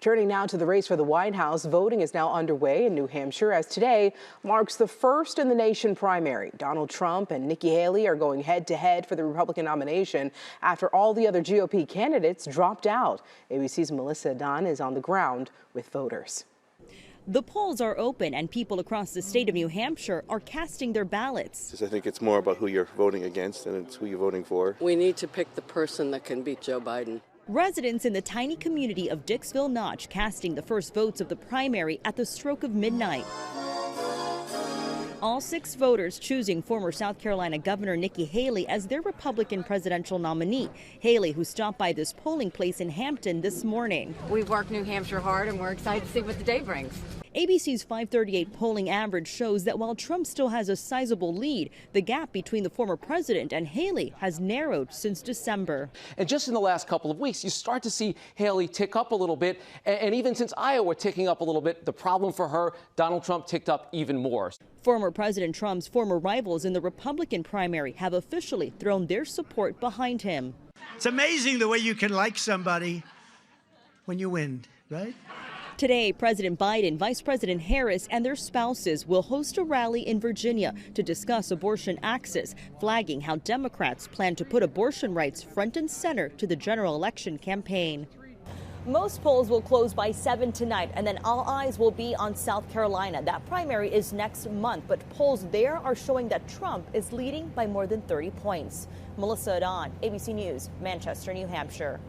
Turning now to the race for the White House, voting is now underway in New Hampshire as today marks the first in the nation primary. Donald Trump and Nikki Haley are going head-to-head for the Republican nomination after all the other GOP candidates dropped out. ABC's Melissa Dunn is on the ground with voters. The polls are open and people across the state of New Hampshire are casting their ballots. I think it's more about who you're voting against and it's who you're voting for. We need to pick the person that can beat Joe Biden. Residents in the tiny community of Dixville Notch casting the first votes of the primary at the stroke of midnight. All 6 voters choosing former South Carolina Governor Nikki Haley as their Republican presidential nominee. Haley, who stopped by this polling place in Hampton this morning. We've worked New Hampshire hard and we're excited to see what the day brings. ABC's 538 polling average shows that while Trump still has a sizable lead, the gap between the former president and Haley has narrowed since December. And just in the last couple of weeks, you start to see Haley tick up a little bit. And even since Iowa ticking up a little bit, the problem for her, Donald Trump ticked up even more. Former President Trump's former rivals in the Republican primary have officially thrown their support behind him. It's amazing the way you can like somebody when you win, right? Today, President Biden, Vice President Harris, and their spouses will host a rally in Virginia to discuss abortion access, flagging how Democrats plan to put abortion rights front and center to the general election campaign. Most polls will close by 7 tonight, and then all eyes will be on South Carolina. That primary is next month, but polls there are showing that Trump is leading by more than 30 points. Melissa Dunn, ABC News, Manchester, New Hampshire.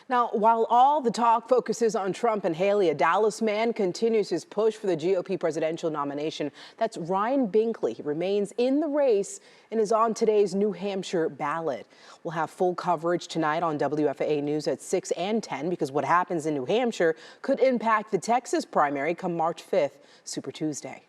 Now, while all the talk focuses on Trump and Haley, a Dallas man continues his push for the GOP presidential nomination. That's Ryan Binkley. He remains in the race and is on today's New Hampshire ballot. We'll have full coverage tonight on WFAA News at 6 and 10 because what happens in New Hampshire could impact the Texas primary come March 5th, Super Tuesday.